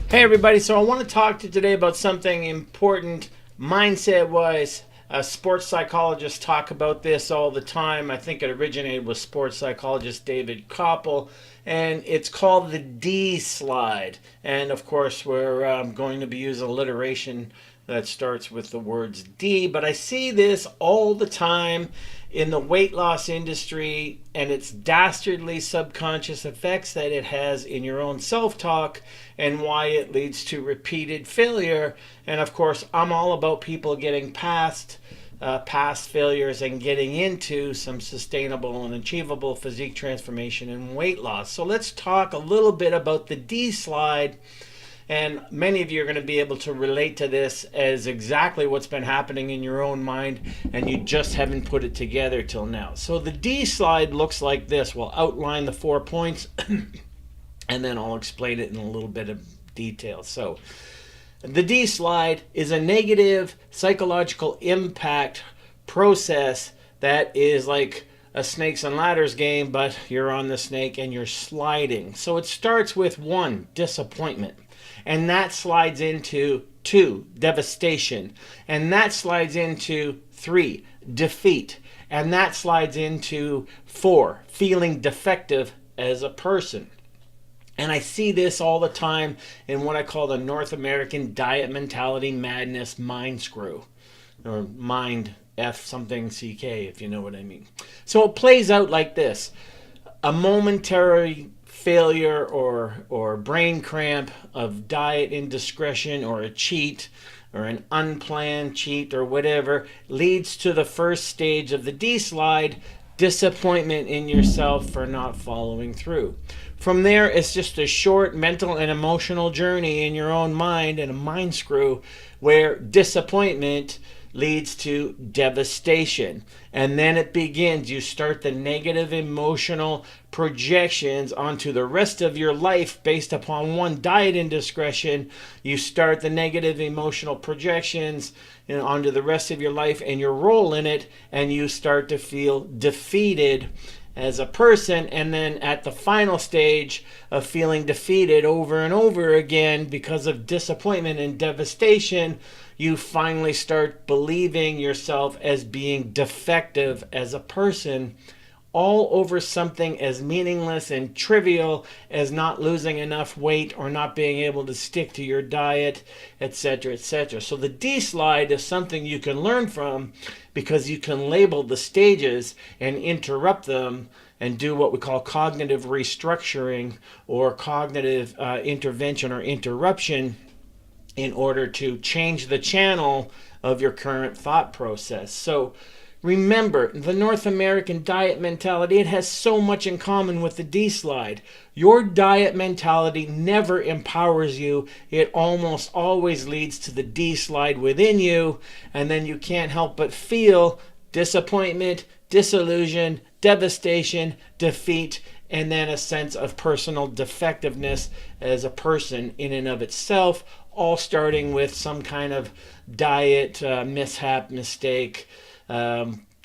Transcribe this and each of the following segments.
Hey everybody, so I want to talk to you today about something important mindset-wise. Sports psychologists talk about this all the time. I think it originated with sports psychologist David Koppel, and it's called the D slide. And of course, we're going to be using alliteration that starts with the words D, but I see this all the time in the weight loss industry and its dastardly subconscious effects that it has in your own self-talk and why it leads to repeated failure. And of course, I'm all about people getting past past failures and getting into some sustainable and achievable physique transformation and weight loss. So let's talk a little bit about the D slide. And many of you are going to be able to relate to this as exactly what's been happening in your own mind, and you just haven't put it together till now. So the D slide looks like this. We'll outline the 4 points, and then I'll explain it in a little bit of detail. So the D slide is a negative psychological impact process that is like a snakes and ladders game, but you're on the snake and you're sliding. So it starts with 1, disappointment. And that slides into 2, devastation. And that slides into 3, defeat. And that slides into 4, feeling defective as a person. And I see this all the time in what I call the North American diet mentality madness mind screw. Or mind F something CK, if you know what I mean. So it plays out like this. A momentary failure or brain cramp of diet indiscretion or a cheat or an unplanned cheat or whatever leads to the first stage of the D slide, disappointment in yourself for not following through. From there, it's just a short mental and emotional journey in your own mind and a mind screw where disappointment leads to devastation. And then it begins. You start the negative emotional projections onto the rest of your life based upon one diet indiscretion. You start the negative emotional projections onto the rest of your life and your role in it, and you start to feel defeated as a person. And then at the final stage of feeling defeated over and over again because of disappointment and devastation, you finally start believing yourself as being defective as a person, all over something as meaningless and trivial as not losing enough weight or not being able to stick to your diet, etc., etc. So the D slide is something you can learn from because you can label the stages and interrupt them and do what we call cognitive restructuring or cognitive intervention or interruption in order to change the channel of your current thought process. So remember, the North American diet mentality, it has so much in common with the D slide. Your diet mentality never empowers you. It almost always leads to the D slide within you, and then you can't help but feel disappointment, disillusion, devastation, defeat, and then a sense of personal defectiveness as a person in and of itself, all starting with some kind of diet mishap, mistake,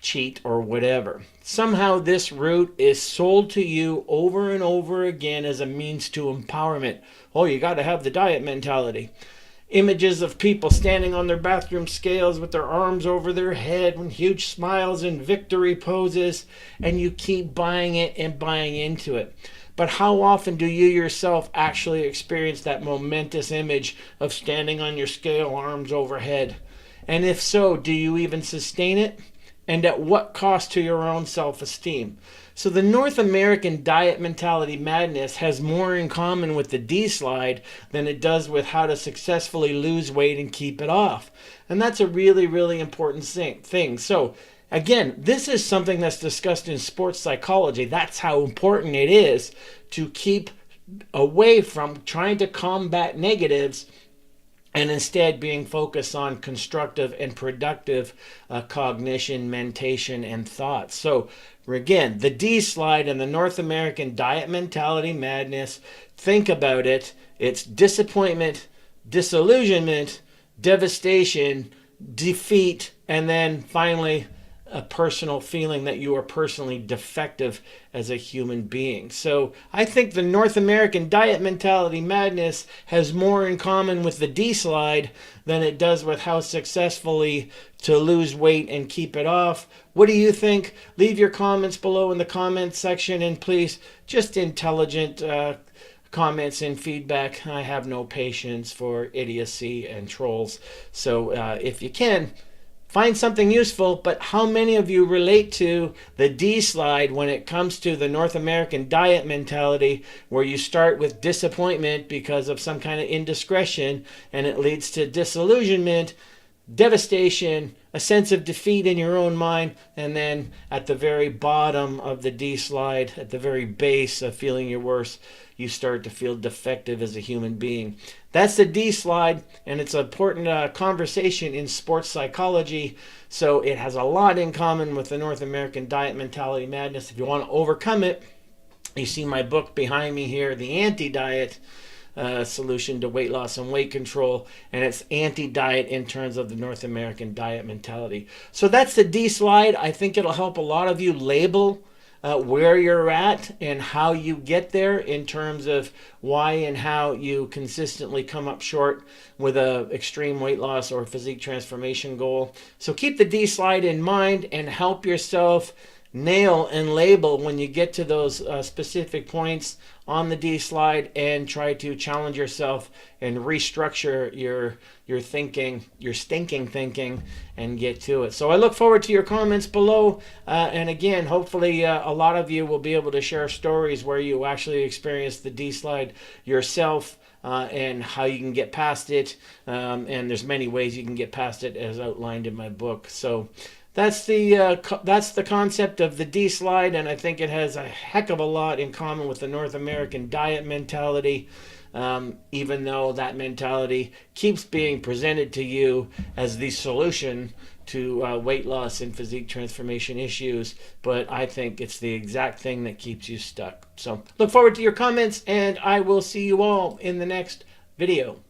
cheat, or whatever. Somehow this route is sold to you over and over again as a means to empowerment. Oh, you got to have the diet mentality. Images of people standing on their bathroom scales with their arms over their head and huge smiles and victory poses, and you keep buying it and buying into it. But how often do you yourself actually experience that momentous image of standing on your scale, arms overhead? And if so, do you even sustain it? And at what cost to your own self-esteem? So the North American diet mentality madness has more in common with the D slide than it does with how to successfully lose weight and keep it off. And that's a really, really important thing. So again, this is something that's discussed in sports psychology. That's how important it is to keep away from trying to combat negatives and instead being focused on constructive and productive cognition, mentation, and thoughts. So again, the D slide and the North American diet mentality madness, think about it. It's disappointment, disillusionment, devastation, defeat, and then finally a personal feeling that you are personally defective as a human being. So I think the North American diet mentality madness has more in common with the D slide than it does with how successfully to lose weight and keep it off. What do you think? Leave your comments below in the comments section, and please, just intelligent comments and feedback. I have no patience for idiocy and trolls. So if you can, find something useful. But how many of you relate to the D slide when it comes to the North American diet mentality, where you start with disappointment because of some kind of indiscretion and it leads to disillusionment, devastation, a sense of defeat in your own mind, and then at the very bottom of the D slide, at the very base of feeling your worst, you start to feel defective as a human being. That's the D slide, and it's an important conversation in sports psychology. So it has a lot in common with the North American diet mentality madness. If you want to overcome it, you see my book behind me here, The Anti-Diet Solution to Weight Loss and Weight Control, and it's anti-diet in terms of the North American diet mentality. So that's the D slide. I think it'll help a lot of you label where you're at and how you get there, in terms of why and how you consistently come up short with a extreme weight loss or physique transformation goal. So keep the D slide in mind and help yourself nail and label when you get to those specific points on the D slide, and try to challenge yourself and restructure your thinking, your stinking thinking, and get to it. So I look forward to your comments below, and again, hopefully a lot of you will be able to share stories where you actually experience the D slide yourself, and how you can get past it, and there's many ways you can get past it as outlined in my book. So that's the concept of the D slide, and I think it has a heck of a lot in common with the North American diet mentality, even though that mentality keeps being presented to you as the solution to weight loss and physique transformation issues. But I think it's the exact thing that keeps you stuck. So look forward to your comments, and I will see you all in the next video.